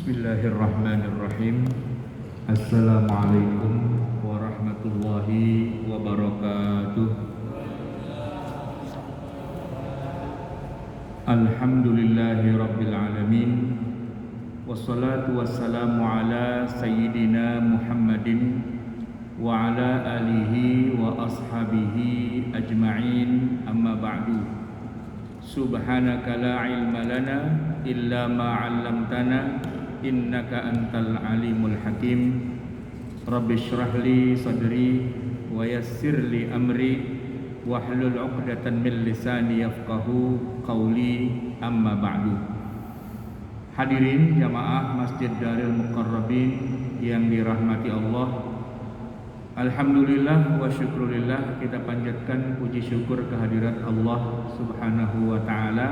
Bismillahirrahmanirrahim. Assalamualaikum warahmatullahi wabarakatuh. Alhamdulillahi rabbil alamin. Wassalatu wassalamu ala sayyidina Muhammadin wa ala alihi wa ashabihi ajma'in, amma ba'du. Subhanaka la ilma lana illa ma 'allamtana innaka antal alimul hakim. Rabbi shrah li sadri wa yassir li amri wahlul 'uqdatan min lisani yafqahu qawli, amma ba'du. Hadirin jamaah Masjid Darul Muqarrabin yang dirahmati Allah, alhamdulillah wa syukurillah, kita panjatkan puji syukur kehadirat Allah Subhanahu wa ta'ala.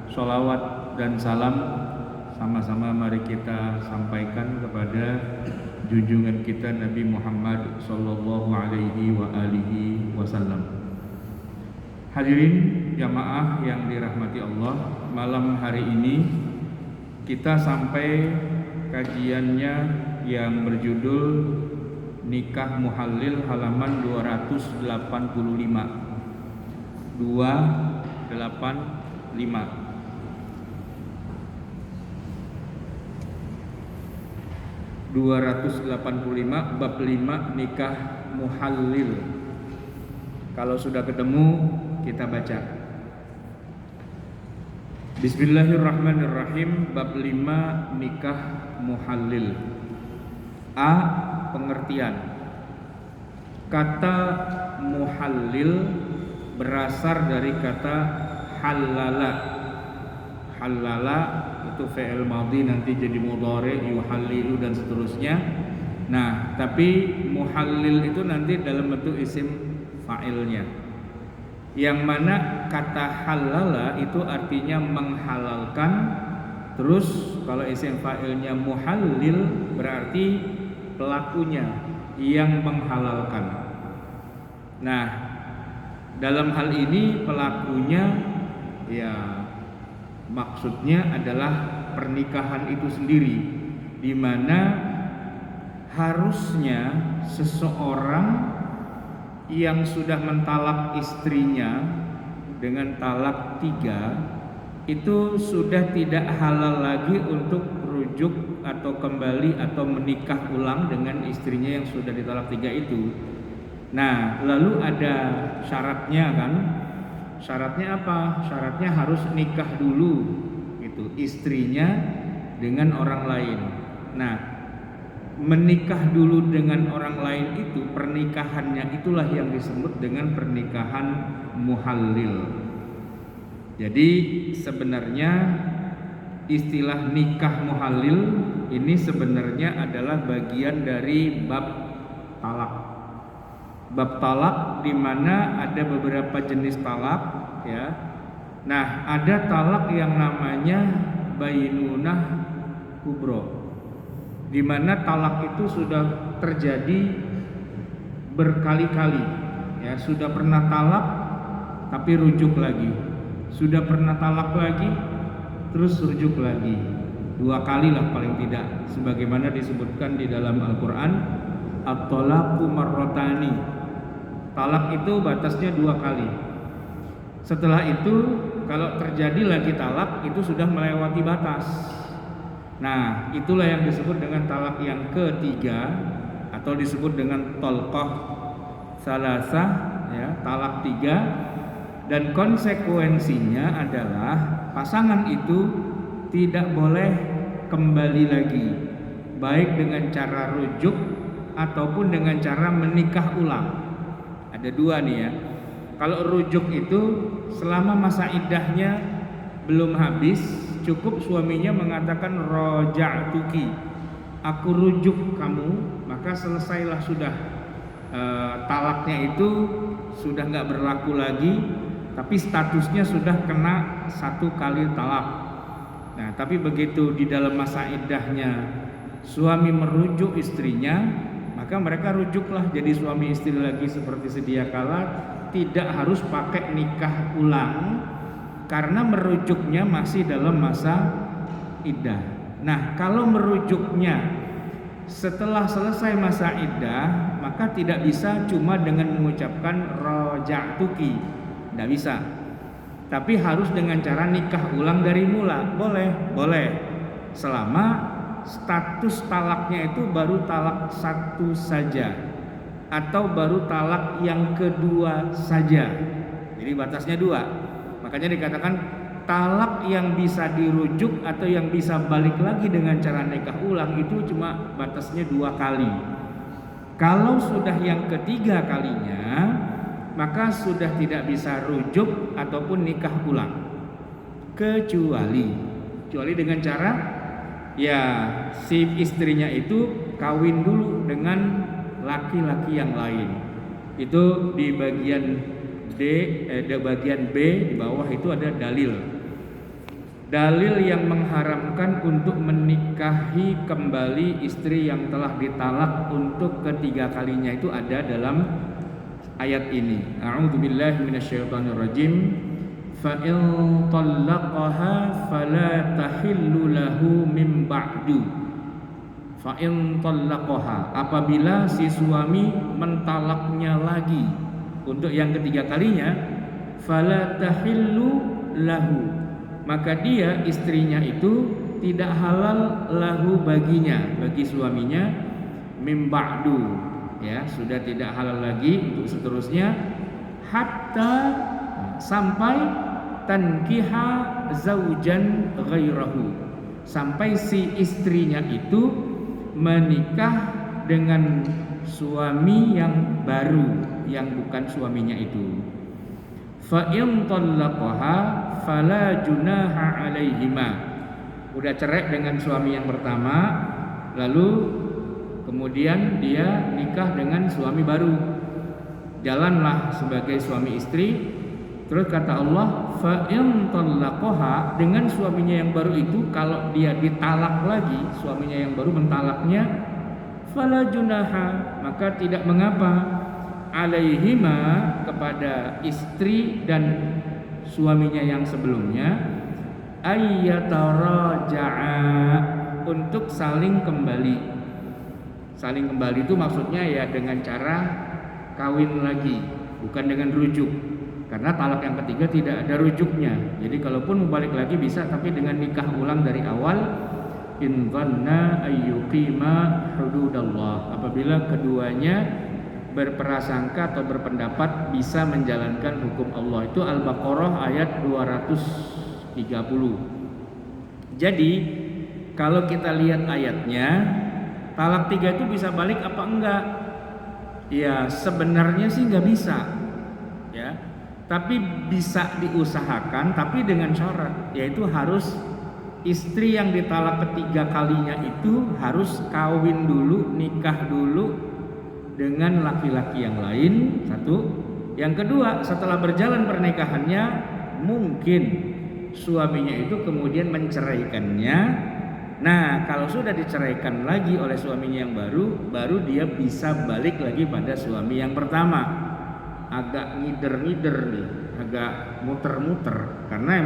Sholawat dan salam sama-sama mari kita sampaikan kepada junjungan kita Nabi Muhammad sallallahu alaihi wa alihi wasallam. Hadirin jamaah yang dirahmati Allah, malam hari ini kita sampai kajiannya yang berjudul Nikah Muhallil halaman 285. 285 bab 5 nikah muhallil. Kalau sudah ketemu kita baca. Bismillahirrahmanirrahim. Bab 5 nikah muhallil. A. Pengertian. Kata muhallil berasal dari kata halala. Halala itu fi'il madhi, nanti jadi mudhari, yuhallilu dan seterusnya. Nah, tapi muhallil itu nanti dalam bentuk isim fa'ilnya, yang mana kata halala itu artinya menghalalkan. Terus kalau isim fa'ilnya muhallil berarti pelakunya yang menghalalkan. Nah, dalam hal ini pelakunya ya maksudnya adalah pernikahan itu sendiri, di mana harusnya seseorang yang sudah mentalak istrinya dengan talak 3 itu sudah tidak halal lagi untuk rujuk atau kembali atau menikah ulang dengan istrinya yang sudah ditalak 3 itu. Nah, lalu ada syaratnya kan? Syaratnya apa? Syaratnya harus nikah dulu gitu, istrinya dengan orang lain. Nah, menikah dulu dengan orang lain itu, pernikahannya itulah yang disebut dengan pernikahan muhallil. Jadi sebenarnya istilah nikah muhallil ini sebenarnya adalah bagian dari bab talak. Bab talak di mana ada beberapa jenis talak ya. Nah, ada talak yang namanya bainunah kubro, di mana talak itu sudah terjadi berkali-kali ya, sudah pernah talak tapi rujuk lagi, sudah pernah talak lagi terus rujuk lagi, 2 kali lah paling tidak, sebagaimana disebutkan di dalam Al-Qur'an, at-talaqu marratani. Talak itu batasnya 2 kali. Setelah itu kalau terjadi lagi talak itu sudah melewati batas. Nah, itulah yang disebut dengan talak yang ketiga atau disebut dengan tolqah salasah ya, talak 3. Dan konsekuensinya adalah pasangan itu tidak boleh kembali lagi, baik dengan cara rujuk ataupun dengan cara menikah ulang. Ada 2 nih ya. Kalau rujuk itu selama masa iddahnya belum habis, cukup suaminya mengatakan roja'tuki, aku rujuk kamu, maka selesailah sudah, talaknya itu sudah nggak berlaku lagi, tapi statusnya sudah kena 1 kali talak. Nah, tapi begitu di dalam masa iddahnya suami merujuk istrinya, maka mereka rujuklah jadi suami istri lagi seperti sedia kala, tidak harus pakai nikah ulang karena merujuknya masih dalam masa iddah. Nah, kalau merujuknya setelah selesai masa iddah, maka tidak bisa cuma dengan mengucapkan raja'tuki, tidak bisa. Tapi harus dengan cara nikah ulang dari mula. Boleh. Selama status talaknya itu baru talak satu saja, atau baru talak yang kedua saja. Jadi batasnya 2. Makanya dikatakan talak yang bisa dirujuk atau yang bisa balik lagi dengan cara nikah ulang itu cuma batasnya 2 kali. Kalau sudah yang ketiga kalinya, maka sudah tidak bisa rujuk ataupun nikah ulang, kecuali dengan cara ya si istrinya itu kawin dulu dengan laki-laki yang lain. Itu di bagian di bagian B di bawah itu ada dalil yang mengharamkan untuk menikahi kembali istri yang telah ditalak untuk ketiga kalinya itu ada dalam ayat ini. A'udzubillahi minasyaitonirrajim. Fa in talaqaha fala tahillu lahu min ba'du. Fa in talaqaha, apabila si suami mentalaknya lagi untuk yang ketiga kalinya, fala tahillu lahu, maka dia istrinya itu tidak halal lahu baginya, bagi suaminya, mim ba'du, ya sudah tidak halal lagi untuk seterusnya, hatta sampai tankiha zaujan ghairahu, sampai si istrinya itu menikah dengan suami yang baru yang bukan suaminya itu. Fa in talaqaha fala junaha alaihima, udah cerai dengan suami yang pertama, lalu kemudian dia nikah dengan suami baru, jalanlah sebagai suami istri. Terus kata Allah, fa in talaqaha, dengan suaminya yang baru itu kalau dia ditalak lagi, suaminya yang baru mentalaknya, fala junaha, maka tidak mengapa, alaihima, kepada istri dan suaminya yang sebelumnya, ayyataraja'a, untuk saling kembali. Saling kembali itu maksudnya ya dengan cara kawin lagi, bukan dengan rujuk. Karena talak yang ketiga tidak ada rujuknya. Jadi kalaupun mau balik lagi bisa, tapi dengan nikah ulang dari awal. In dhanna ayyuqima hududallah, apabila keduanya berprasangka atau berpendapat bisa menjalankan hukum Allah. Itu Al-Baqarah ayat 230. Jadi kalau kita lihat ayatnya, talak 3 itu bisa balik apa enggak? Ya sebenarnya sih nggak bisa, ya. Tapi bisa diusahakan, tapi dengan syarat, yaitu harus istri yang ditalak ketiga kalinya itu harus kawin dulu, nikah dulu dengan laki-laki yang lain, satu. Yang kedua, setelah berjalan pernikahannya, mungkin suaminya itu kemudian menceraikannya. Nah, kalau sudah diceraikan lagi oleh suaminya yang baru dia bisa balik lagi pada suami yang pertama. Agak ngider-ngider nih, agak muter-muter, karena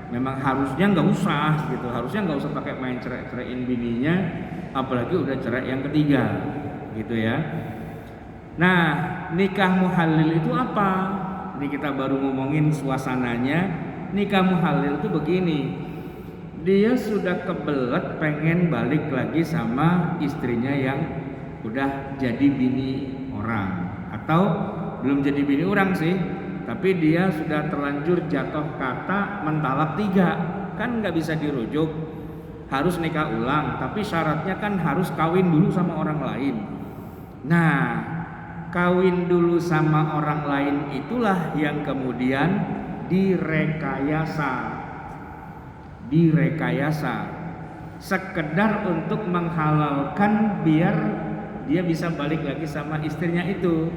memang harusnya nggak usah gitu, harusnya nggak usah pakai main ceraiin bininya, apalagi udah cerai yang ketiga, gitu ya. Nah, nikah muhalil itu apa? Ini kita baru ngomongin suasananya. Nikah muhalil itu begini, dia sudah kebelet pengen balik lagi sama istrinya yang udah jadi bini orang, atau belum jadi bini orang sih, tapi dia sudah terlanjur jatuh kata mentalak 3, kan nggak bisa dirujuk, harus nikah ulang, tapi syaratnya kan harus kawin dulu sama orang lain. Nah, kawin dulu sama orang lain itulah yang kemudian direkayasa sekedar untuk menghalalkan biar dia bisa balik lagi sama istrinya itu.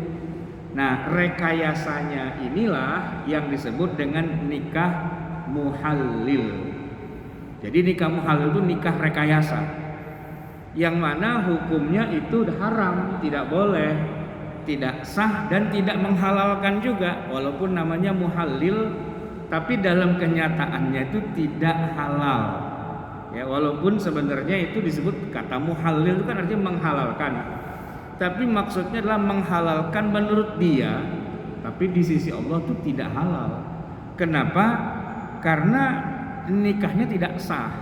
Nah, rekayasanya inilah yang disebut dengan nikah muhalil. Jadi nikah muhalil itu nikah rekayasa, yang mana hukumnya itu haram, tidak boleh, tidak sah, dan tidak menghalalkan juga. Walaupun namanya muhalil, tapi dalam kenyataannya itu tidak halal. Ya, walaupun sebenarnya itu disebut kata muhallil itu kan artinya menghalalkan. Tapi maksudnya adalah menghalalkan menurut dia, tapi di sisi Allah itu tidak halal. Kenapa? Karena nikahnya tidak sah.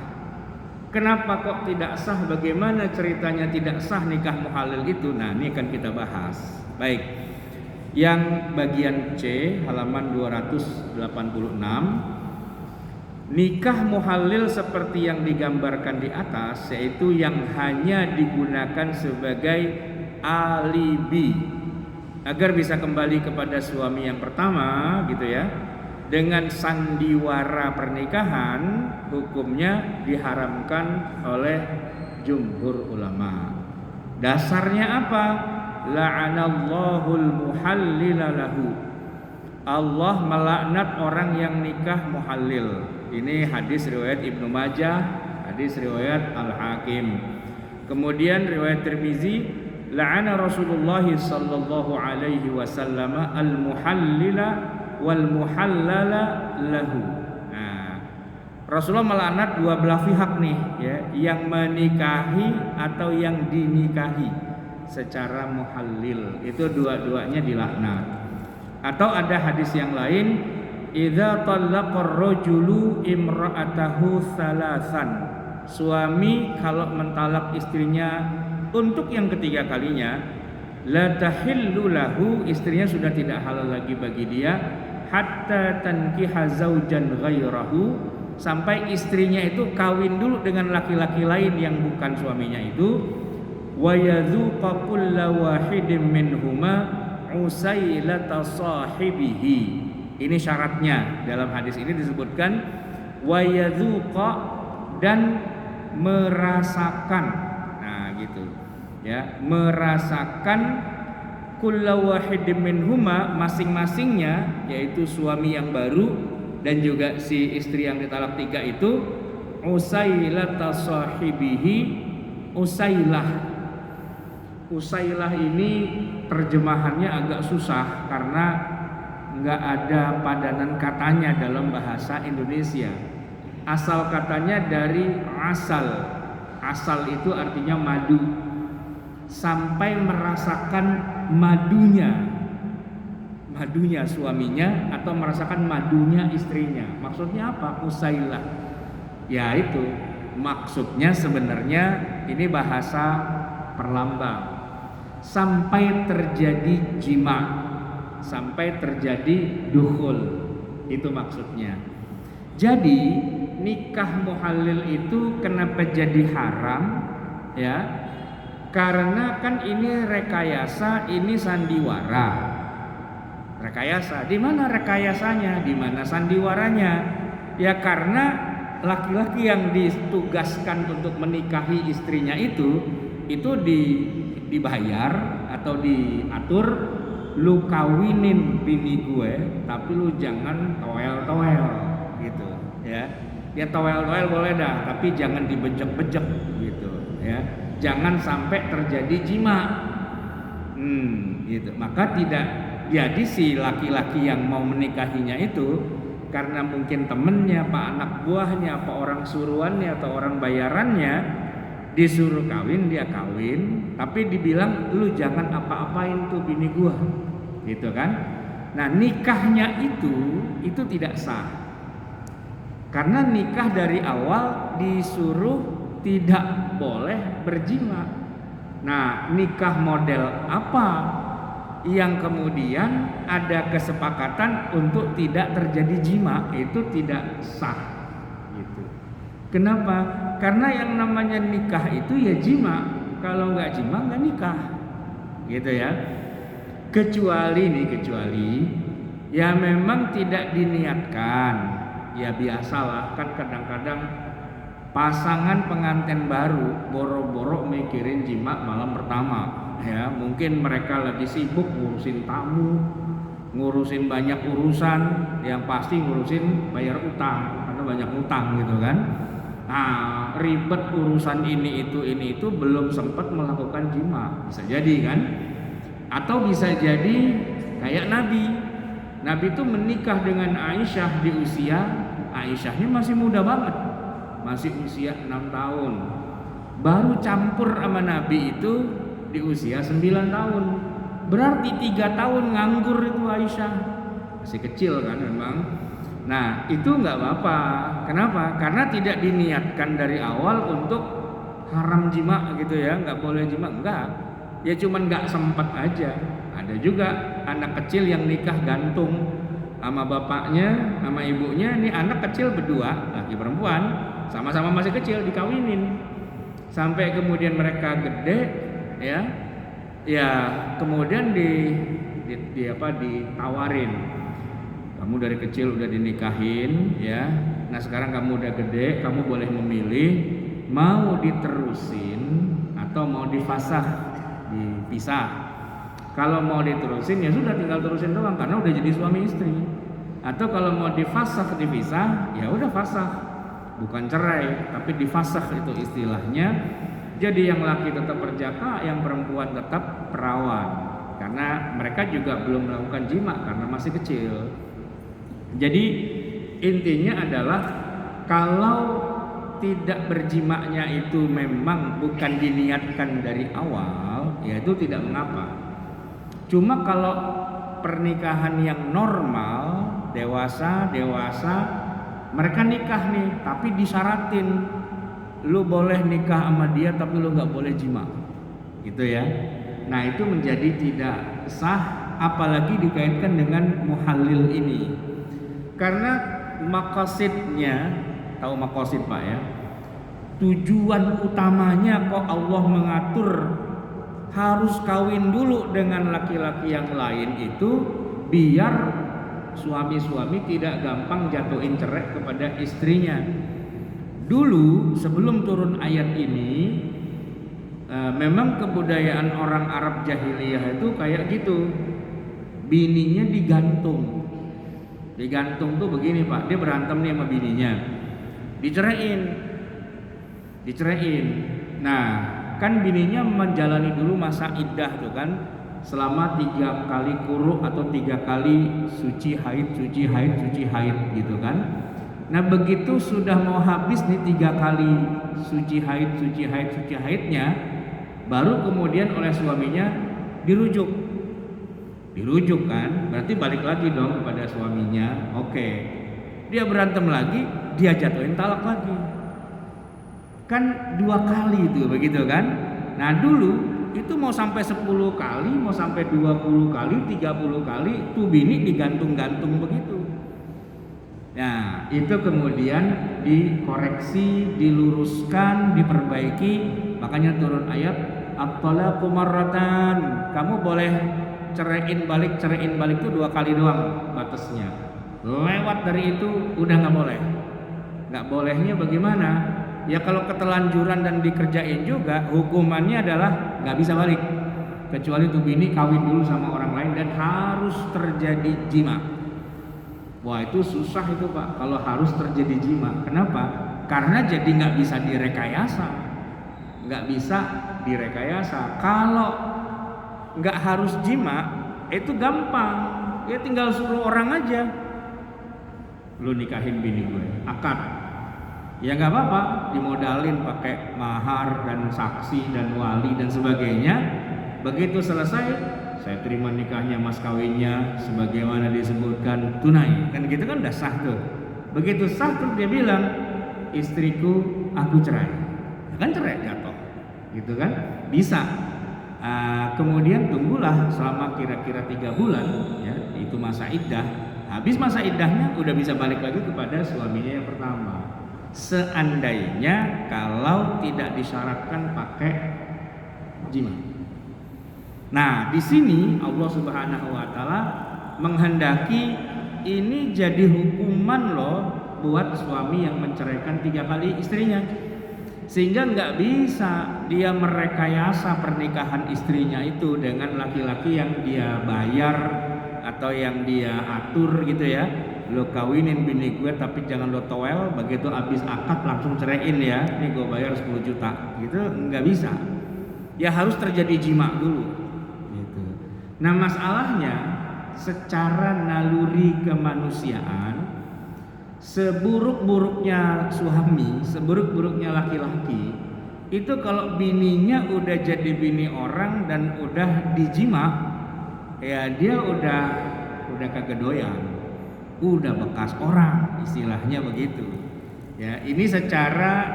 Kenapa kok tidak sah? Bagaimana ceritanya tidak sah nikah muhallil itu? Nah, ini akan kita bahas. Baik. Yang bagian C halaman 286, nikah muhallil seperti yang digambarkan di atas, yaitu yang hanya digunakan sebagai alibi agar bisa kembali kepada suami yang pertama, gitu ya. Dengan sandiwara pernikahan, hukumnya diharamkan oleh jumhur ulama. Dasarnya apa? La'anallahul muhallila lahu. Allah melaknat orang yang nikah muhallil. Ini hadis riwayat Ibnu Majah, hadis riwayat Al-Hakim. Kemudian riwayat Tirmizi, la'ana Rasulullah sallallahu alaihi wasallam al-muhallila wal muhallala lahu. Nah, Rasulullah melaknat dua belah pihak nih, ya, yang menikahi atau yang dinikahi secara muhallil. Itu dua-duanya dilaknat. Atau ada hadis yang lain, idza talaqar rajulu imra'atahu salasan. Suami kalau mentalak istrinya untuk yang ketiga kalinya, la tahillu lahu, istrinya sudah tidak halal lagi bagi dia, hatta tankiha zaujan ghairahu, sampai istrinya itu kawin dulu dengan laki-laki lain yang bukan suaminya itu, wa yadzuqa kullu wahidin minhuma usailata sahibihi. Ini syaratnya, dalam hadis ini disebutkan wa yadzuqa, dan merasakan. Nah, gitu. Ya, merasakan kullu wahidin minhuma, masing-masingnya, yaitu suami yang baru dan juga si istri yang ditalak tiga itu, usailata sahibihi. Usailah ini terjemahannya agak susah karena nggak ada padanan katanya dalam bahasa Indonesia. Asal katanya dari asal. Asal itu artinya madu. Sampai merasakan madunya suaminya atau merasakan madunya istrinya. Maksudnya apa? Usailah. Ya itu maksudnya sebenarnya ini bahasa perlambang. Sampai terjadi jima, sampai terjadi dukhul, itu maksudnya. Jadi nikah muhallil itu kenapa jadi haram? Ya, karena kan ini rekayasa, ini sandiwara. Rekayasa, di mana rekayasanya? Di mana sandiwaranya? Ya karena laki-laki yang ditugaskan untuk menikahi istrinya itu dibayar atau diatur, lu kawinin bini gue tapi lu jangan toel-toel gitu ya. Ya toel-toel boleh dah, tapi jangan dibejek-bejek gitu ya. Jangan sampai terjadi jima. Gitu. Maka tidak jadi si laki-laki yang mau menikahinya itu karena mungkin temennya, pak anak buahnya, apa orang suruhannya atau orang bayarannya disuruh kawin, dia kawin, tapi dibilang lu jangan apa-apain tuh bini gua, gitu kan? Nah nikahnya itu tidak sah, karena nikah dari awal disuruh tidak boleh berjima. Nah nikah model apa yang kemudian ada kesepakatan untuk tidak terjadi jima, itu tidak sah, gitu. Kenapa? Karena yang namanya nikah itu ya jima. Kalau nggak jima nggak nikah, gitu ya. Kecuali ya memang tidak diniatkan. Ya biasalah kan kadang-kadang pasangan pengantin baru boro-boro mikirin jima malam pertama. Ya mungkin mereka lagi sibuk ngurusin tamu, ngurusin banyak urusan, yang pasti ngurusin bayar utang karena banyak utang gitu kan. Nah, ribet urusan ini itu belum sempat melakukan jima, bisa jadi kan? Atau bisa jadi kayak Nabi itu menikah dengan Aisyah di usia Aisyahnya masih muda banget, masih usia 6 tahun. Baru campur sama Nabi itu di usia 9 tahun. Berarti 3 tahun nganggur itu Aisyah. Masih kecil kan memang. Nah itu nggak apa-apa. Kenapa? Karena tidak diniatkan dari awal untuk haram jima gitu ya, nggak boleh jima, enggak. Ya cuman nggak sempat aja. Ada juga anak kecil yang nikah gantung sama bapaknya, sama ibunya. Ini anak kecil berdua, laki perempuan, sama-sama masih kecil, dikawinin. Sampai kemudian mereka gede, ya kemudian ditawarin. Kamu dari kecil udah dinikahin, ya. Nah sekarang kamu udah gede, kamu boleh memilih mau diterusin atau mau difasah, dipisah. Kalau mau diterusin ya sudah tinggal terusin doang karena udah jadi suami istri. Atau kalau mau difasah, dipisah, ya udah fasah. Bukan cerai, tapi difasah itu istilahnya. Jadi yang laki tetap perjaka, yang perempuan tetap perawan. Karena mereka juga belum melakukan jima karena masih kecil. Jadi intinya adalah kalau tidak berjimaknya itu memang bukan diniatkan dari awal, ya itu tidak mengapa. Cuma kalau pernikahan yang normal, dewasa, mereka nikah nih, tapi disyaratin, lu boleh nikah sama dia, tapi lu nggak boleh jima, gitu ya. Nah itu menjadi tidak sah, apalagi dikaitkan dengan muhallil ini, karena maqasidnya, tahu maqasid Pak ya, tujuan utamanya kok Allah mengatur harus kawin dulu dengan laki-laki yang lain itu biar suami-suami tidak gampang jatuhin cerai kepada istrinya. Dulu sebelum turun ayat ini, memang kebudayaan orang Arab jahiliyah itu kayak gitu, bininya digantung. Digantung tuh begini Pak, dia berantem nih sama bininya, diceraiin. Nah kan bininya menjalani dulu masa iddah tuh kan, selama 3 kali kuruk atau 3 kali suci haid gitu kan. Nah begitu sudah mau habis nih 3 kali suci haidnya, baru kemudian oleh suaminya dirujuk kan, berarti balik lagi dong kepada suaminya. Oke, dia berantem lagi, dia jatuhin talak lagi. Kan 2 kali itu begitu kan. Nah dulu itu mau sampai 10 kali, mau sampai 20 kali, 30 kali tuh bini digantung-gantung begitu. Nah itu kemudian dikoreksi, diluruskan, diperbaiki. Makanya turun ayat at-talaqu marratan, kamu boleh ceraiin balik itu 2 kali doang batasnya. Lewat dari itu udah nggak boleh. Nggak bolehnya bagaimana? Ya kalau ketelanjuran dan dikerjain juga, hukumannya adalah nggak bisa balik, kecuali tuh bini kawin dulu sama orang lain dan harus terjadi jima. Wah itu susah itu Pak, kalau harus terjadi jima. Kenapa? Karena jadi nggak bisa direkayasa. Kalau nggak harus jima itu gampang, ya tinggal suruh orang aja, lu nikahin bini gue, akad. Ya nggak apa-apa, dimodalin pakai mahar dan saksi dan wali dan sebagainya. Begitu selesai, saya terima nikahnya, mas kawinnya sebagaimana disebutkan tunai. Kan gitu kan udah sah tuh. Begitu sah tuh dia bilang, istriku aku cerai. Ya kan cerai jatuh, gitu kan? Bisa. Kemudian tunggulah selama kira-kira 3 bulan, ya itu masa iddah. Habis masa iddahnya udah bisa balik lagi kepada suaminya yang pertama. Seandainya kalau tidak disyaratkan pakai jima. Nah, di sini Allah Subhanahu wa taala menghendaki ini jadi hukuman loh buat suami yang menceraikan 3 kali istrinya. Sehingga nggak bisa dia merekayasa pernikahan istrinya itu dengan laki-laki yang dia bayar atau yang dia atur gitu ya. Lo kawinin bini gue tapi jangan lo toel, begitu abis akad langsung ceraiin ya, ini gue bayar 10 juta gitu, nggak bisa. Ya harus terjadi jima dulu gitu. Nah masalahnya secara naluri kemanusiaan, seburuk-buruknya suami, seburuk-buruknya laki-laki itu kalau bininya udah jadi bini orang dan udah dijima, ya dia udah kagak doyan, udah bekas orang, istilahnya begitu. Ya, ini secara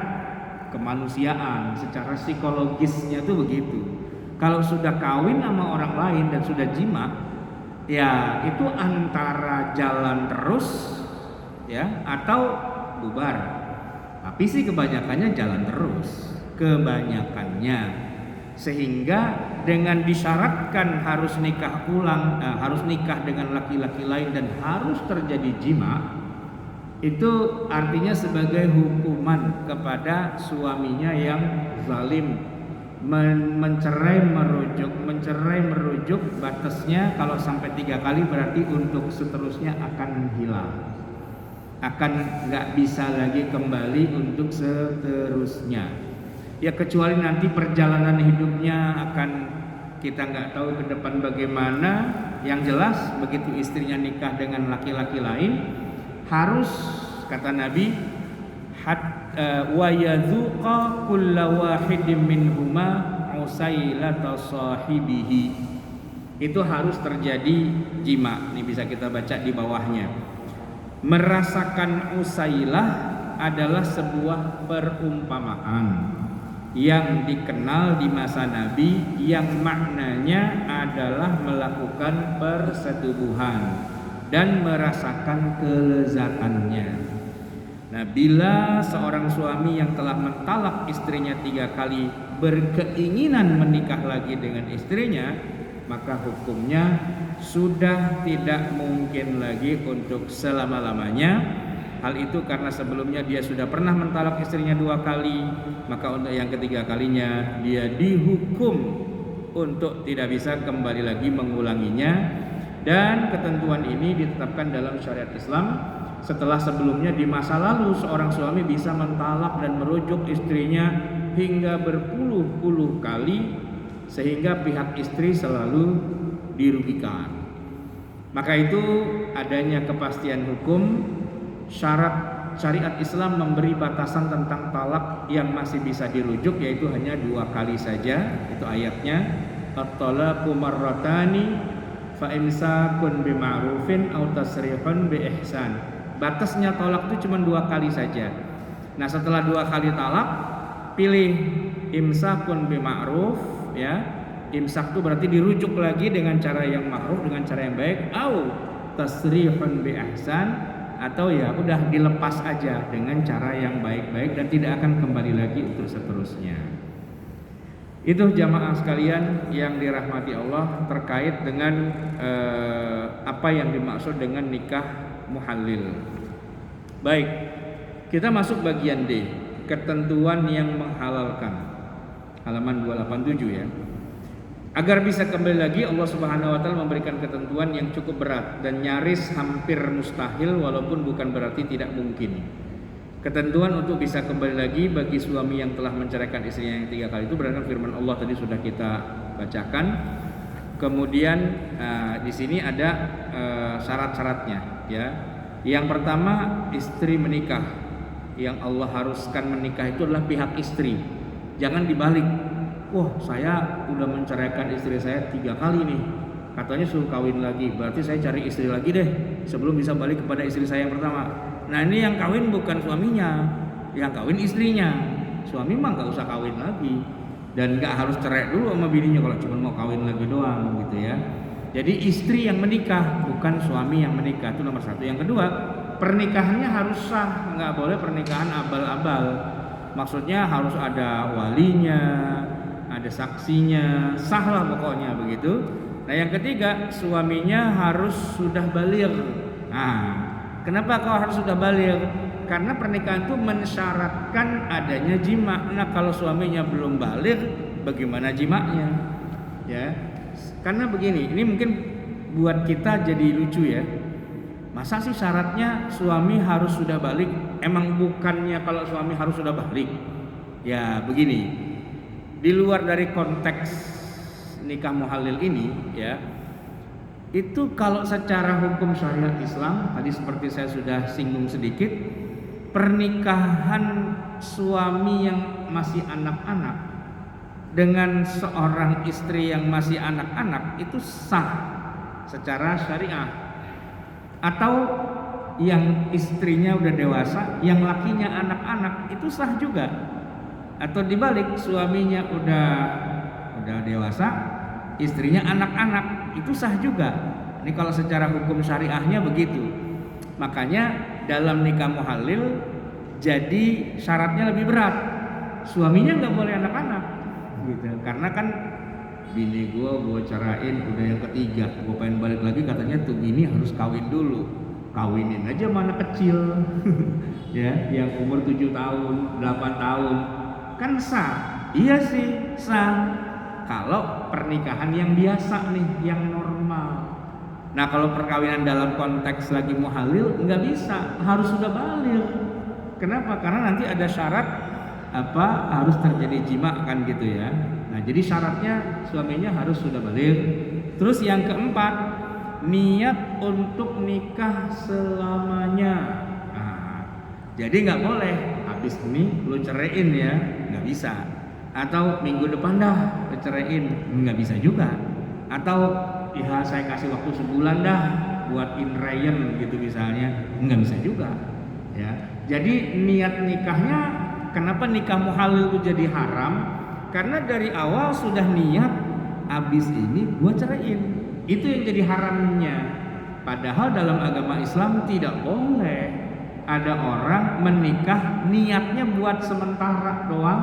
kemanusiaan, secara psikologisnya tuh begitu. Kalau sudah kawin sama orang lain dan sudah jima, ya itu antara jalan terus ya atau bubar. Tapi sih kebanyakannya jalan terus, kebanyakannya. Sehingga dengan disyaratkan harus nikah ulang, harus nikah dengan laki-laki lain dan harus terjadi jima, itu artinya sebagai hukuman kepada suaminya yang zalim, mencerai merujuk batasnya kalau sampai 3 kali berarti untuk seterusnya akan hilang, akan nggak bisa lagi kembali untuk seterusnya. Ya kecuali nanti perjalanan hidupnya akan kita nggak tahu ke depan bagaimana. Yang jelas begitu istrinya nikah dengan laki-laki lain harus, kata Nabi, wa yadzuqa kulla wahidin minhuma usailata sahibihi. Itu harus terjadi jima. Ini bisa kita baca di bawahnya. Merasakan usailah adalah sebuah perumpamaan yang dikenal di masa Nabi, yang maknanya adalah melakukan persetubuhan dan merasakan kelezatannya. Nah, bila seorang suami yang telah mentalak istrinya 3 kali berkeinginan menikah lagi dengan istrinya, maka hukumnya sudah tidak mungkin lagi untuk selama-lamanya. Hal itu karena sebelumnya dia sudah pernah mentalak istrinya 2 kali, maka untuk yang ketiga kalinya dia dihukum untuk tidak bisa kembali lagi mengulanginya. Dan ketentuan ini ditetapkan dalam syariat Islam setelah sebelumnya di masa lalu seorang suami bisa mentalak dan merujuk istrinya hingga berpuluh-puluh kali sehingga pihak istri selalu dirugikan. Maka itu adanya kepastian hukum. Syarat syariat Islam memberi batasan tentang talak yang masih bisa dirujuk, yaitu hanya 2 kali saja. Itu ayatnya, at-talaqu marratani fa imsakun bima'rufin aw tasrihun bi ihsan. Batasnya talak itu cuma 2 kali saja. Nah, setelah 2 kali talak, pilih imsakun bima'ruf, ya. Imsak itu berarti dirujuk lagi dengan cara yang ma'ruf, dengan cara yang baik, au tasrihun bi ihsan, atau ya udah dilepas aja dengan cara yang baik-baik dan tidak akan kembali lagi untuk seterusnya. Itu jamaah sekalian yang dirahmati Allah terkait dengan apa yang dimaksud dengan nikah muhallil. Baik, kita masuk bagian D, ketentuan yang menghalalkan. Halaman 287 ya. Agar bisa kembali lagi, Allah Subhanahu wa taala memberikan ketentuan yang cukup berat dan nyaris hampir mustahil, walaupun bukan berarti tidak mungkin. Ketentuan untuk bisa kembali lagi bagi suami yang telah menceraikan istrinya yang 3 kali itu berdasarkan firman Allah tadi sudah kita bacakan. Kemudian di sini ada syarat-syaratnya ya. Yang pertama, istri menikah. Yang Allah haruskan menikah itu adalah pihak istri. Jangan dibalik. Wah, saya udah menceraikan istri saya 3 kali nih, katanya suruh kawin lagi, berarti saya cari istri lagi deh sebelum bisa balik kepada istri saya yang pertama. Nah, ini yang kawin bukan suaminya, yang kawin istrinya. Suami mah nggak usah kawin lagi dan nggak harus cerai dulu sama bininya kalau cuma mau kawin lagi doang gitu ya. Jadi istri yang menikah, bukan suami yang menikah, itu nomor 1. Yang kedua, pernikahannya harus sah, nggak boleh pernikahan abal-abal. Maksudnya harus ada walinya, ada saksinya, sah lah pokoknya begitu. Nah, yang ketiga, suaminya harus sudah baligh. Nah, kenapa kau harus sudah baligh? Karena pernikahan itu mensyaratkan adanya jima. Nah, kalau suaminya belum baligh, bagaimana jimanya? Ya, karena begini, ini mungkin buat kita jadi lucu ya. Masa sih syaratnya suami harus sudah baligh? Emang bukannya kalau suami harus sudah baligh? Ya, begini. Di luar dari konteks nikah muhallil ini ya, itu kalau secara hukum syariat Islam tadi seperti saya sudah singgung sedikit, pernikahan suami yang masih anak-anak dengan seorang istri yang masih anak-anak itu sah secara syariah, atau yang istrinya udah dewasa, yang lakinya anak-anak itu sah juga, atau dibalik suaminya udah dewasa, istrinya anak-anak itu sah juga. Ini kalau secara hukum syariahnya begitu. Makanya dalam nikah muhalil jadi syaratnya lebih berat, suaminya nggak boleh anak-anak gitu, karena kan bini gue cerain udah yang ketiga, gue pengen balik lagi, katanya tuh bini harus kawin dulu. Kawinin aja mana kecil ya, yang umur 7 tahun 8 tahun kan sah. Iya sih sah kalau pernikahan yang biasa nih, yang normal. Nah kalau perkawinan dalam konteks lagi muhalil nggak bisa, harus sudah balik. Kenapa? Karena nanti ada syarat harus terjadi jima kan gitu ya. Nah jadi syaratnya suaminya harus sudah balik. Terus yang keempat, niat untuk nikah selamanya. Nah, jadi nggak boleh habis ini lu ceraiin ya, nggak bisa. Atau minggu depan dah lu ceraiin, nggak bisa juga. Atau ya saya kasih waktu sebulan dah buat inrayan gitu misalnya, nggak bisa juga ya. Jadi niat nikahnya, kenapa nikah muhalil itu jadi haram? Karena dari awal sudah niat abis ini gua ceraiin, itu yang jadi haramnya. Padahal dalam agama Islam tidak boleh ada orang menikah niatnya buat sementara doang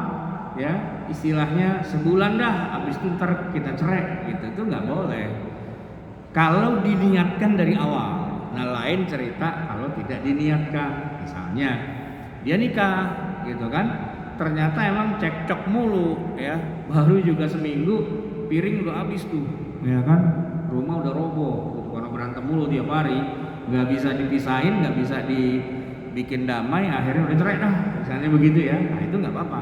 ya, istilahnya sebulan dah habis itu ntar kita cerai gitu, itu nggak boleh kalau diniatkan dari awal. Nah lain cerita kalau tidak diniatkan, misalnya dia nikah gitu kan, ternyata emang cekcok mulu ya, baru juga seminggu piring udah habis tuh ya kan, rumah udah roboh gitu, karena berantem mulu tiap hari, nggak bisa dipisahin, nggak bisa dibikin damai, akhirnya udah cerai dah misalnya begitu ya. Nah itu nggak apa-apa.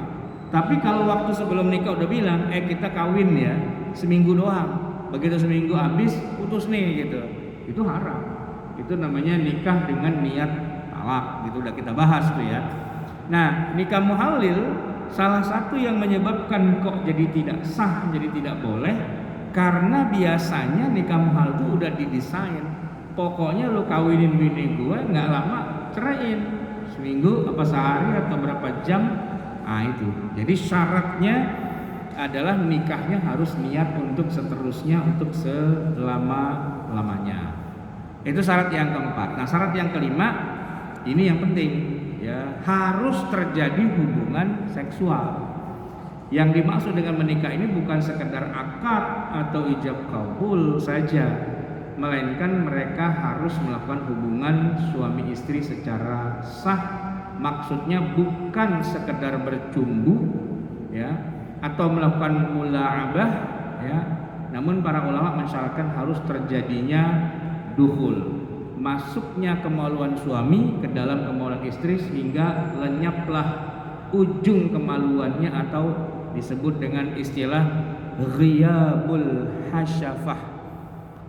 Tapi kalau waktu sebelum nikah udah bilang kita kawin ya seminggu doang, begitu seminggu habis putus nih gitu, itu haram. Itu namanya nikah dengan niat talak gitu, udah kita bahas tuh ya. Nah nikah muhalil salah satu yang menyebabkan kok jadi tidak sah, jadi tidak boleh, karena biasanya nikah muhalil itu udah didesain, pokoknya lo kawinin bini gue nggak lama ceraiin, seminggu apa sehari atau berapa jam. Nah itu jadi syaratnya adalah nikahnya harus niat untuk seterusnya, untuk selama-lamanya. Itu syarat yang keempat. Nah syarat yang kelima ini yang penting ya, harus terjadi hubungan seksual. Yang dimaksud dengan menikah ini bukan sekedar akad atau ijab kabul saja, melainkan mereka harus melakukan hubungan suami istri secara sah. Maksudnya bukan sekedar bercumbu ya, atau melakukan mula'abah ya, namun para ulama mensyaratkan harus terjadinya dukhul, masuknya kemaluan suami ke dalam kemaluan istri sehingga lenyaplah ujung kemaluannya, atau disebut dengan istilah ghiyabul hasyafah,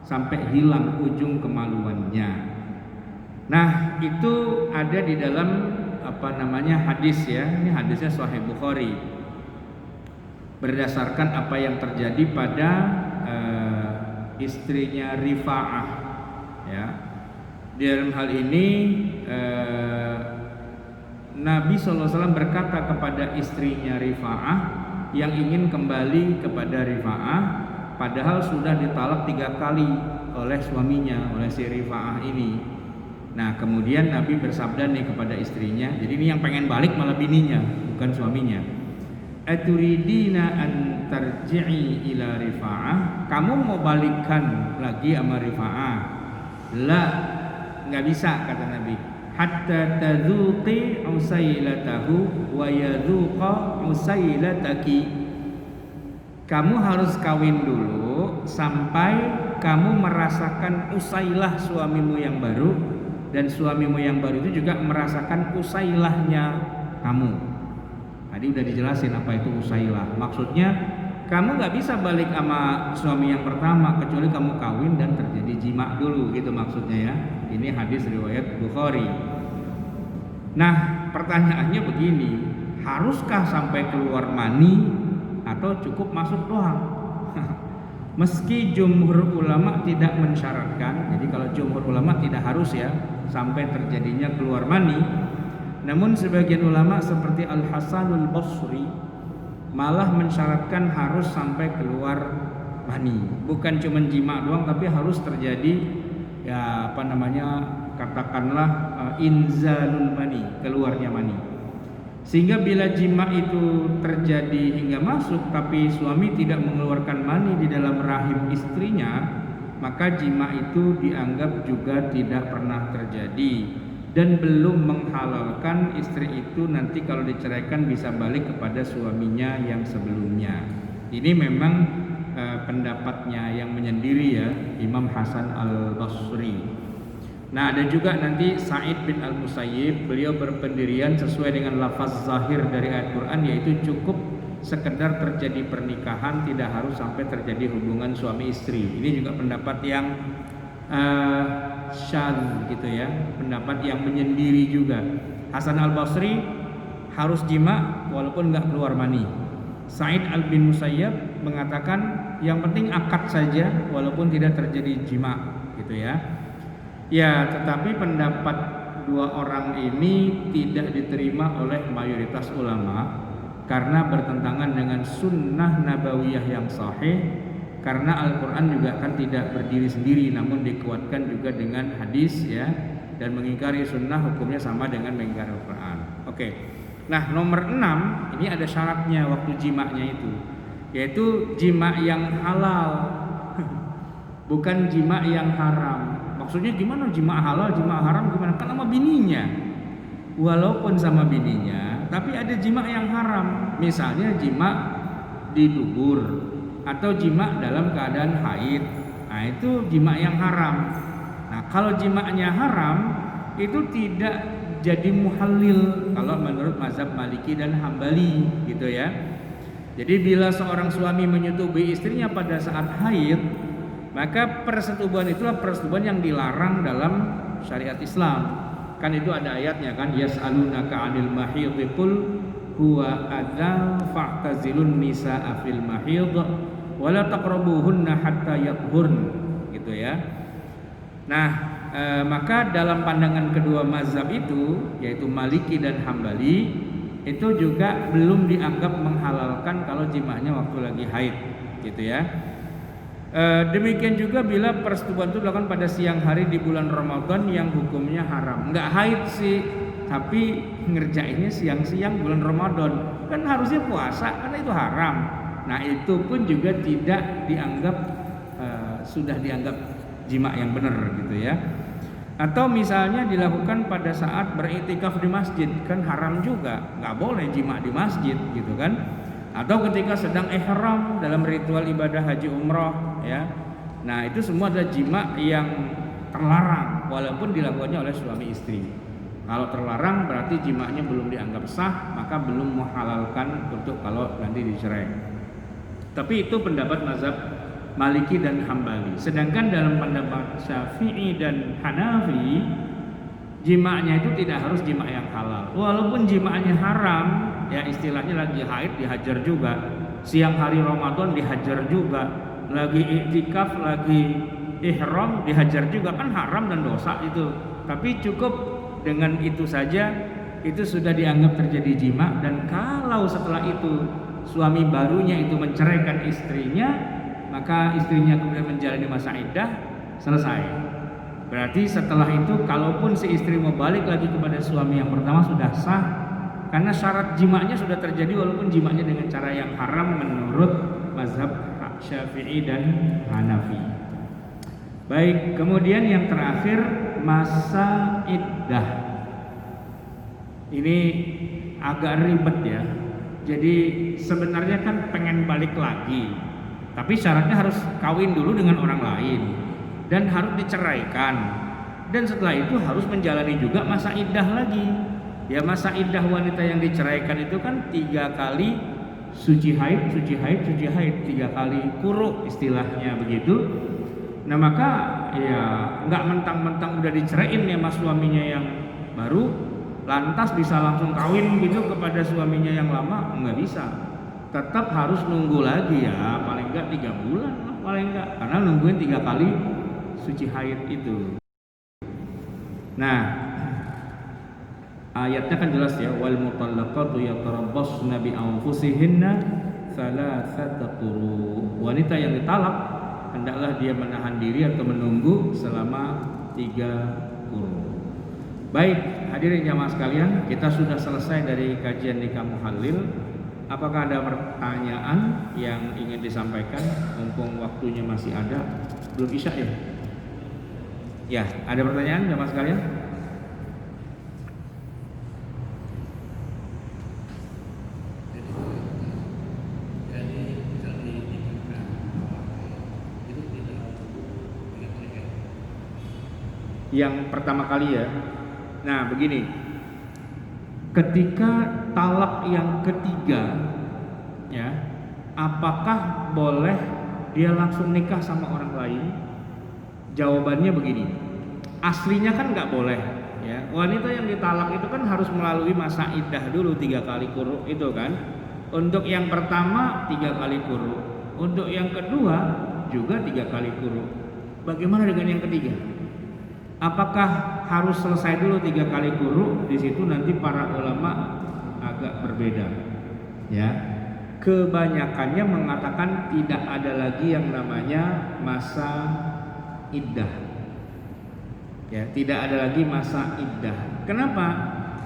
sampai hilang ujung kemaluannya. Nah itu ada di dalam hadis ya, ini hadisnya Sahih Bukhari, berdasarkan apa yang terjadi pada istrinya Rifa'ah ya. Di dalam hal ini Nabi SAW berkata kepada istrinya Rifa'ah yang ingin kembali kepada Rifa'ah, padahal sudah ditalak 3 kali oleh suaminya, oleh si Rifa'ah ini. Nah kemudian Nabi bersabda nih kepada istrinya, jadi ini yang pengen balik malah bininya, bukan suaminya. Aturidina an tarji'i ila Rifa'ah, kamu mau balikan lagi sama Rifa'ah? La, nggak bisa kata Nabi. Hatta tadzuqi usailatahu wa yadzuqa usailataki. Kamu harus kawin dulu sampai kamu merasakan usailah suamimu yang baru, dan suamimu yang baru itu juga merasakan usailahnya kamu. Tadi udah dijelasin apa itu usailah. Maksudnya kamu nggak bisa balik sama suami yang pertama kecuali kamu kawin dan terjadi jima dulu, gitu maksudnya ya. Ini hadis riwayat Bukhari. Nah pertanyaannya begini, haruskah sampai keluar mani atau cukup masuk doang? Meski jumhur ulama tidak mensyaratkan, jadi kalau jumhur ulama tidak harus ya sampai terjadinya keluar mani, namun sebagian ulama seperti Al-Hasanul Basri malah mensyaratkan harus sampai keluar mani. Bukan cuma jima doang, tapi harus terjadi ya katakanlah inzalul mani, keluarnya mani. Sehingga bila jima itu terjadi hingga masuk tapi suami tidak mengeluarkan mani di dalam rahim istrinya, maka jima itu dianggap juga tidak pernah terjadi dan belum menghalalkan istri itu nanti kalau diceraikan bisa balik kepada suaminya yang sebelumnya. Ini memang pendapatnya yang menyendiri ya, Imam Hasan Al-Basri. Nah, ada juga nanti Sa'id bin Al-Musayyib, beliau berpendirian sesuai dengan lafaz zahir dari ayat Quran, yaitu cukup sekedar terjadi pernikahan, tidak harus sampai terjadi hubungan suami istri. Ini juga pendapat yang syadz gitu ya, pendapat yang menyendiri juga. Hasan Al-Basri harus jima walaupun nggak keluar mani. Sa'id bin Musayyib mengatakan yang penting akad saja walaupun tidak terjadi jima gitu ya. Ya, tetapi pendapat dua orang ini tidak diterima oleh mayoritas ulama karena bertentangan dengan sunnah nabawiyah yang sahih, karena Al-Quran juga kan tidak berdiri sendiri namun dikuatkan juga dengan hadis ya, dan mengingkari sunnah hukumnya sama dengan mengingkari Al-Quran. Oke. Nah, nomor 6 ini ada syaratnya waktu jimaknya itu, yaitu jima yang halal bukan jima yang haram. Maksudnya gimana jima halal, jima haram gimana? Kan sama bininya. Walaupun sama bininya, tapi ada jima yang haram. Misalnya jima di dubur atau jima dalam keadaan haid. Nah, itu jima yang haram. Nah, kalau jimanya haram itu tidak jadi muhallil kalau menurut mazhab Maliki dan Hambali gitu ya. Jadi bila seorang suami menyetubuhi istrinya pada saat haid, maka persetubuhan itulah persetubuhan yang dilarang dalam syariat Islam. Kan itu ada ayatnya kan, yas'alunaka 'anil mahidh qul huwa adzan fa'tazilun nisaa fil mahidh wa la taqrabuhunna hatta yathurn gitu ya. Nah, maka dalam pandangan kedua mazhab itu yaitu Maliki dan Hambali itu juga belum dianggap menghalalkan kalau jimanya waktu lagi haid gitu ya. Demikian juga bila persetubuhan itu dilakukan pada siang hari di bulan Ramadan yang hukumnya haram. Enggak haid sih, tapi ngerjainnya siang-siang bulan Ramadan. Kan harusnya puasa, karena itu haram. Nah, itu pun juga tidak dianggap sudah dianggap jima yang benar gitu ya. Atau misalnya dilakukan pada saat beriktikaf di masjid, kan haram juga. Enggak boleh jima di masjid gitu kan. Atau ketika sedang ihram dalam ritual ibadah haji umroh ya. Nah, itu semua adalah jima yang terlarang walaupun dilakukannya oleh suami istri. Kalau terlarang berarti jimanya belum dianggap sah, maka belum menghalalkan untuk kalau nanti dicerai. Tapi itu pendapat mazhab Maliki dan Hambali. Sedangkan dalam pendapat Syafi'i dan Hanafi, jimanya itu tidak harus jima yang halal. Walaupun jimanya haram, ya istilahnya lagi haid dihajar juga, siang hari Ramadan dihajar juga, lagi iktikaf, lagi ihram dihajar juga, kan haram dan dosa itu. Tapi cukup dengan itu saja itu sudah dianggap terjadi jima. Dan kalau setelah itu suami barunya itu menceraikan istrinya, maka istrinya kemudian menjalani masa iddah, selesai. Berarti setelah itu kalaupun si istri mau balik lagi kepada suami yang pertama sudah sah, karena syarat jimanya sudah terjadi walaupun jimanya dengan cara yang haram menurut mazhab Syafi'i dan Hanafi. Baik, kemudian yang terakhir masa iddah. Ini agak ribet ya. Jadi sebenarnya kan pengen balik lagi, tapi syaratnya harus kawin dulu dengan orang lain dan harus diceraikan, dan setelah itu harus menjalani juga masa iddah lagi. Ya, masa iddah wanita yang diceraikan itu kan 3 kali suci haid, 3 kali kuruk istilahnya begitu. Nah, maka ya nggak mentang-mentang udah diceraiin ya mas suaminya yang baru, lantas bisa langsung kawin gitu kepada suaminya yang lama, nggak bisa. Tetap harus nunggu lagi ya, paling enggak 3 bulan lah paling enggak, karena nungguin 3 kali suci haid itu. Nah, ayatnya kan jelas ya, wal mutallaqatu yatarabbasna bi anfusihinna thalathata quru. Wanita yang ditalak hendaklah dia menahan diri atau menunggu selama 3 quru. Baik, hadirin jamaah sekalian, kita sudah selesai dari kajian nikah muhalil. Apakah ada pertanyaan yang ingin disampaikan? Mumpung waktunya masih ada, belum isya ya? Ya, ada pertanyaan jamaah sekalian? Yang pertama kali ya. Nah, begini. Ketika talak yang ketiga, ya, apakah boleh dia langsung nikah sama orang lain? Jawabannya begini. Aslinya kan nggak boleh, ya. Wanita yang ditalak itu kan harus melalui masa iddah dulu 3 kali quru itu kan. Untuk yang pertama 3 kali quru, untuk yang kedua juga 3 kali quru. Bagaimana dengan yang ketiga? Apakah harus selesai dulu 3 kali quru? Di situ nanti para ulama agak berbeda. Ya, kebanyakannya mengatakan tidak ada lagi yang namanya masa iddah. Ya, tidak ada lagi masa iddah. Kenapa?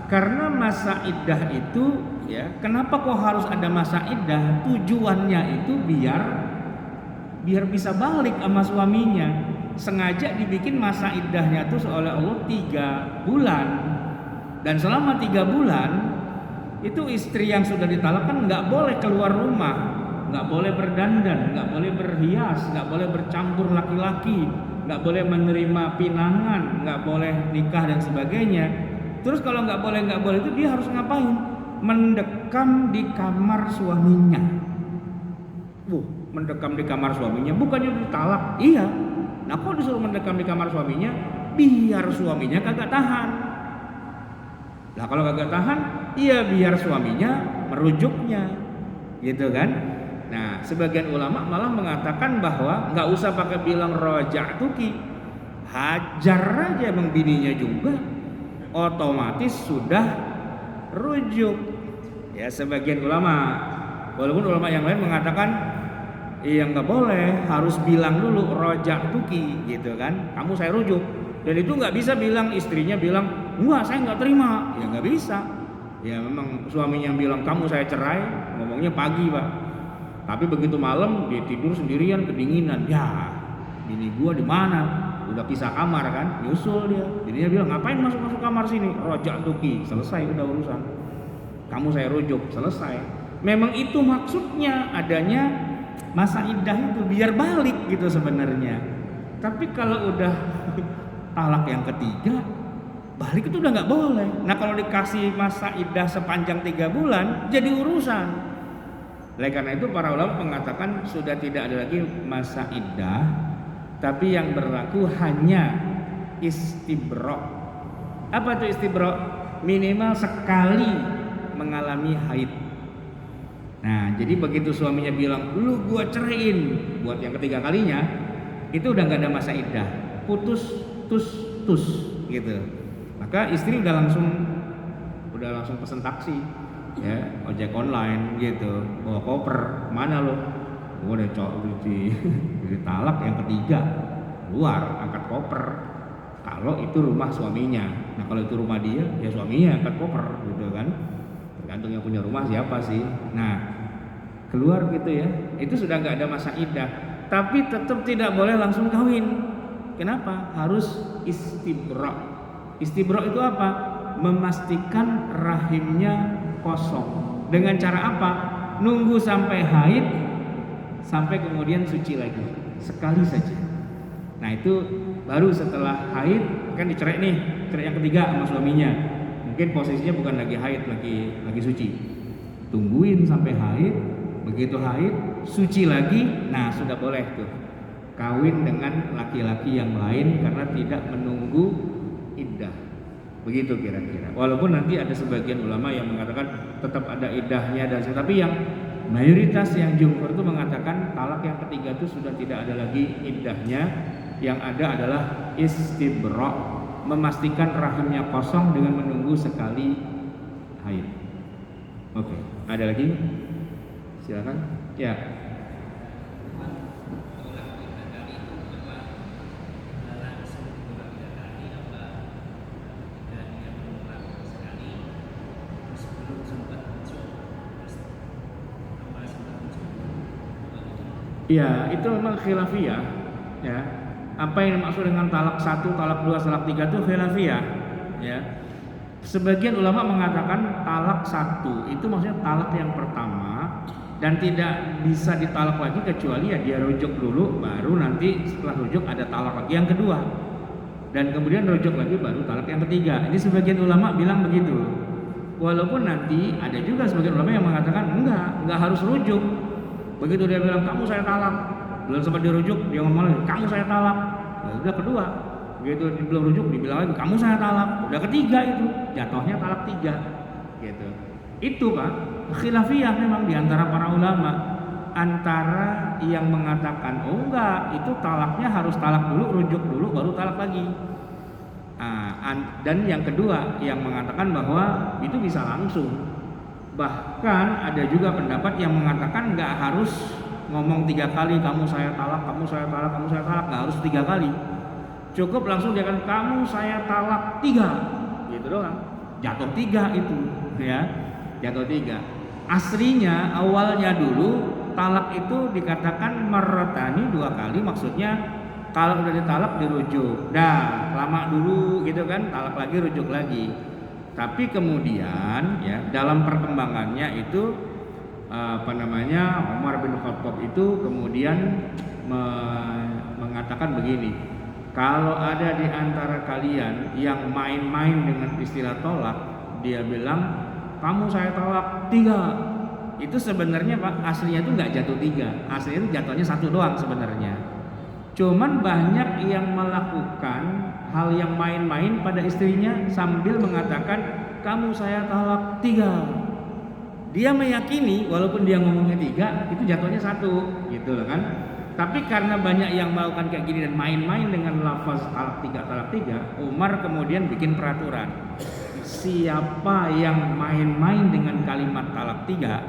Karena masa iddah itu, ya, kenapa kok harus ada masa iddah? Tujuannya itu biar bisa balik sama suaminya. Sengaja dibikin masa iddahnya tuh oleh Allah 3 bulan, dan selama 3 bulan itu istri yang sudah ditalak kan nggak boleh keluar rumah, nggak boleh berdandan, nggak boleh berhias, nggak boleh bercampur laki-laki, nggak boleh menerima pinangan, nggak boleh nikah dan sebagainya. Terus kalau nggak boleh itu dia harus ngapain? Mendekam di kamar suaminya. Mendekam di kamar suaminya, bukannya ditalak? Iya. Nah, kok disuruh mendekam di kamar suaminya? Biar suaminya kagak tahan. Nah, kalau kagak tahan, iya biar suaminya merujuknya, gitu kan? Nah, sebagian ulama malah mengatakan bahwa nggak usah pakai bilang raja'tuki, hajar aja emang bininya juga, otomatis sudah rujuk. Ya, sebagian ulama, walaupun ulama yang lain mengatakan iya nggak boleh, harus bilang dulu raja'tuki gitu kan, kamu saya rujuk. Dan itu nggak bisa bilang istrinya bilang enggak, saya nggak terima, ya nggak bisa. Ya memang suaminya bilang kamu saya cerai, ngomongnya pagi pak, tapi begitu malam dia tidur sendirian kedinginan, ya bini gua di mana, udah pisah kamar kan, nyusul dia. Jadinya bilang ngapain masuk kamar sini, raja'tuki, selesai udah urusan, kamu saya rujuk, selesai. Memang itu maksudnya adanya masa iddah itu biar balik gitu sebenarnya. Tapi kalau udah talak yang ketiga, balik itu udah nggak boleh. Nah, kalau dikasih masa iddah sepanjang 3 bulan jadi urusan. Oleh karena itu para ulama mengatakan sudah tidak ada lagi masa iddah, tapi yang berlaku hanya istibra. Apa itu istibra? Minimal sekali mengalami haid. Nah, jadi begitu suaminya bilang, lu gua ceraiin, buat yang ketiga kalinya, itu udah nggak ada masa iddah, putus, tus, gitu. Maka istri udah langsung pesen taksi, ya, ojek online, gitu, bawa koper, mana lo? Gua udah ditalak yang ketiga, keluar, angkat koper. Kalau itu rumah suaminya, nah kalau itu rumah dia, ya suaminya angkat koper, gitu kan. Tergantung yang punya rumah siapa sih. Nah, keluar gitu ya, itu sudah nggak ada masa iddah, tapi tetap tidak boleh langsung kawin. Kenapa? Harus istibra. Istibra itu apa? Memastikan rahimnya kosong. Dengan cara apa? Nunggu sampai haid, sampai kemudian suci lagi, sekali saja. Nah, itu baru setelah haid kan dicerai nih, cerai yang ketiga sama suaminya. Mungkin posisinya bukan lagi haid, lagi suci. Tungguin sampai haid, begitu haid suci lagi, nah sudah boleh tuh kawin dengan laki-laki yang lain karena tidak menunggu iddah. Begitu kira-kira. Walaupun nanti ada sebagian ulama yang mengatakan tetap ada iddahnya dan tapi yang mayoritas yang jumhur itu mengatakan talak yang ketiga itu sudah tidak ada lagi iddahnya, yang ada adalah istibra, memastikan rahimnya kosong dengan menunggu sekali haid. Oke, ada lagi? Silakan. Ya. Ya, itu memang khilafiyah, ya. Apa yang dimaksud dengan talak 1, talak 2, talak 3 itu khilafiyah, ya. Sebagian ulama mengatakan talak 1 itu maksudnya talak yang pertama dan tidak bisa ditalak lagi kecuali ya dia rujuk dulu, baru nanti setelah rujuk ada talak lagi yang kedua. Dan kemudian rujuk lagi baru talak yang ketiga. Ini sebagian ulama bilang begitu. Walaupun nanti ada juga sebagian ulama yang mengatakan enggak harus rujuk. Begitu dia bilang kamu saya talak, belum sempat dirujuk dia ngomong lagi kamu saya talak. Ya udah kedua, begitu belum rujuk dibilang lagi kamu saya talak. Udah ketiga itu jatuhnya talak 3 gitu. Itu Pak, khilafiyah memang diantara para ulama, antara yang mengatakan oh enggak itu talaknya harus talak dulu, rujuk dulu baru talak lagi. Dan yang kedua yang mengatakan bahwa itu bisa langsung. Bahkan ada juga pendapat yang mengatakan nggak harus ngomong 3 kali kamu saya talak, kamu saya talak, kamu saya talak, nggak harus 3 kali. Cukup langsung dia kan kamu saya talak 3, gitu doang. Jatuh 3 itu, ya jatuh 3. Aslinya awalnya dulu talak itu dikatakan marratani 2 kali, maksudnya kalau udah ditalak dirujuk. Dah lama dulu gitu kan, talak lagi rujuk lagi. Tapi kemudian ya dalam perkembangannya itu Umar bin Khattab itu kemudian mengatakan begini, kalau ada di antara kalian yang main-main dengan istilah tolak, dia bilang kamu saya tolak 3. Itu sebenarnya Pak aslinya itu nggak jatuh 3, aslinya itu jatuhnya 1 doang sebenarnya. Cuman banyak yang melakukan hal yang main-main pada istrinya sambil mengatakan kamu saya talak 3. Dia meyakini walaupun dia ngomongnya 3 itu jatuhnya 1 gitu loh kan. Tapi karena banyak yang melakukan kayak gini dan main-main dengan lafaz talak 3, Umar kemudian bikin peraturan. Siapa yang main-main dengan kalimat talak 3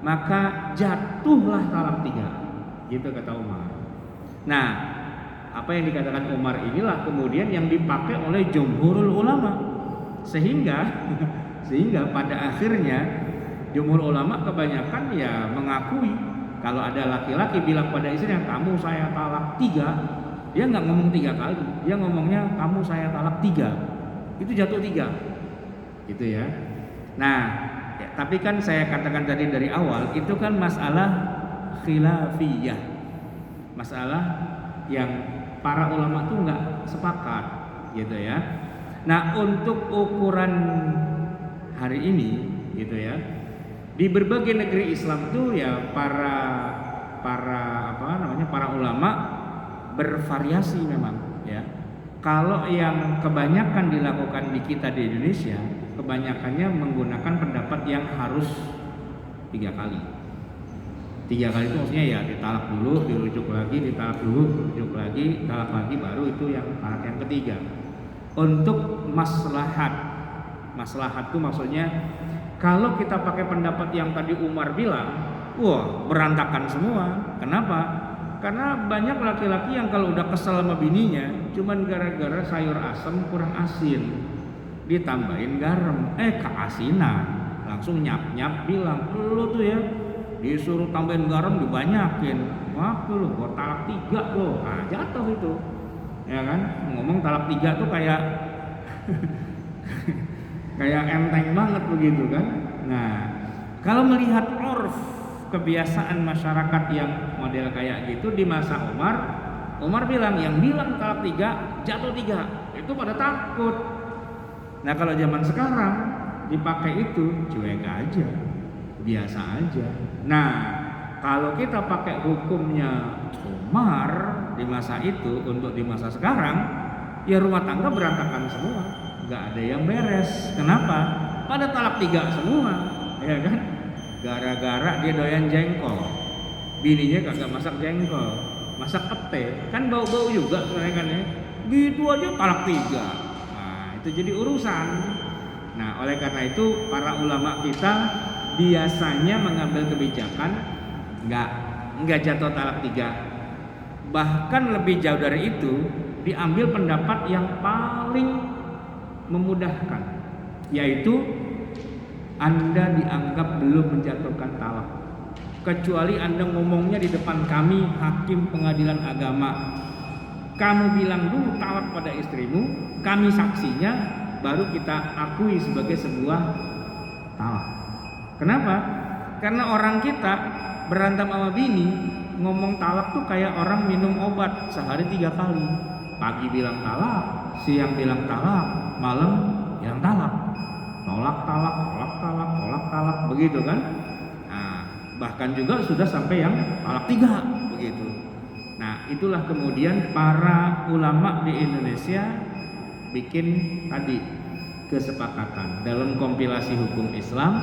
maka jatuhlah talak 3. Gitu kata Umar. Nah, apa yang dikatakan Umar inilah kemudian yang dipakai oleh jumhurul ulama, sehingga pada akhirnya jumhur ulama kebanyakan ya mengakui kalau ada laki-laki bilang pada istrinya kamu saya talak 3, dia nggak ngomong 3 kali, dia ngomongnya kamu saya talak 3, itu jatuh 3 gitu ya. Nah ya, tapi kan saya katakan tadi dari awal itu kan masalah khilafiyah, masalah yang para ulama tuh nggak sepakat gitu ya. Nah untuk ukuran hari ini gitu ya, di berbagai negeri Islam tuh ya para ulama bervariasi memang ya. Kalau yang kebanyakan dilakukan di kita di Indonesia, kebanyakannya menggunakan pendapat yang harus 3 kali. 3 kali itu maksudnya ya ditalak dulu, dirujuk lagi, ditalak dulu, dirujuk lagi, talak lagi, baru itu yang talak yang ketiga. Untuk maslahat itu maksudnya kalau kita pakai pendapat yang tadi Umar bilang, wah berantakan semua. Kenapa? Karena banyak laki-laki yang kalau udah kesel sama bininya, cuman gara-gara sayur asam kurang asin, ditambahin garam, keasinan, langsung nyap-nyap bilang, lu tuh ya disuruh tambahin garam dibanyakin, waktu lu gua talak 3 lo, jatuh itu, ya kan? Ngomong talak 3 tuh kayak kayak enteng banget begitu kan? Nah, kalau melihat urf kebiasaan masyarakat yang model kayak gitu di masa Umar bilang yang bilang talak 3 jatuh 3, itu pada takut. Nah kalau zaman sekarang dipakai itu cuek aja, biasa aja. Nah, kalau kita pakai hukumnya Umar di masa itu untuk di masa sekarang, ya rumah tangga berantakan semua, nggak ada yang beres. Kenapa? Pada talak 3 semua, ya kan? Gara-gara dia doyan jengkol, bininya kagak masak jengkol, masak pete, kan bau-bau juga sebenarnya kan ya. Gitu aja talak 3. Nah, itu jadi urusan. Nah, oleh karena itu para ulama kita biasanya mengambil kebijakan nggak jatuh talak 3. Bahkan lebih jauh dari itu, diambil pendapat yang paling memudahkan, yaitu Anda dianggap belum menjatuhkan talak kecuali Anda ngomongnya di depan kami, hakim pengadilan agama. Kamu bilang dulu talak pada istrimu, kami saksinya, baru kita akui sebagai sebuah talak. Kenapa? Karena orang kita berantem sama bini, ngomong talak tuh kayak orang minum obat sehari 3 kali. Pagi bilang talak, siang bilang talak, malam bilang talak. Tolak talak, tolak talak, tolak talak, begitu kan? Nah, bahkan juga sudah sampai yang talak 3, begitu. Nah, itulah kemudian para ulama di Indonesia bikin tadi kesepakatan dalam kompilasi hukum Islam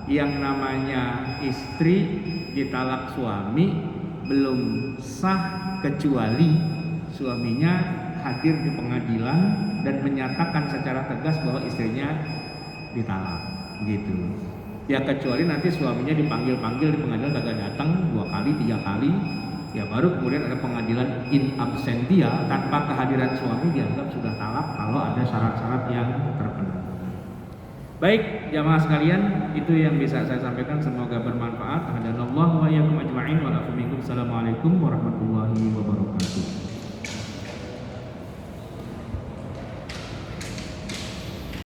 yang namanya istri ditalak suami belum sah kecuali suaminya hadir di pengadilan dan menyatakan secara tegas bahwa istrinya ditalak, gitu. Ya kecuali nanti suaminya dipanggil-panggil di pengadilan kagak datang 2 kali 3 kali, ya baru kemudian ada pengadilan in absentia, tanpa kehadiran suami dianggap sudah talak kalau ada syarat-syarat yang terpenuhi. Baik jamaah sekalian, itu yang bisa saya sampaikan, semoga bermanfaat. Hadanallahu wa iyyakum ajma'in wa lakum minkum. Assalamualaikum warahmatullahi wabarakatuh.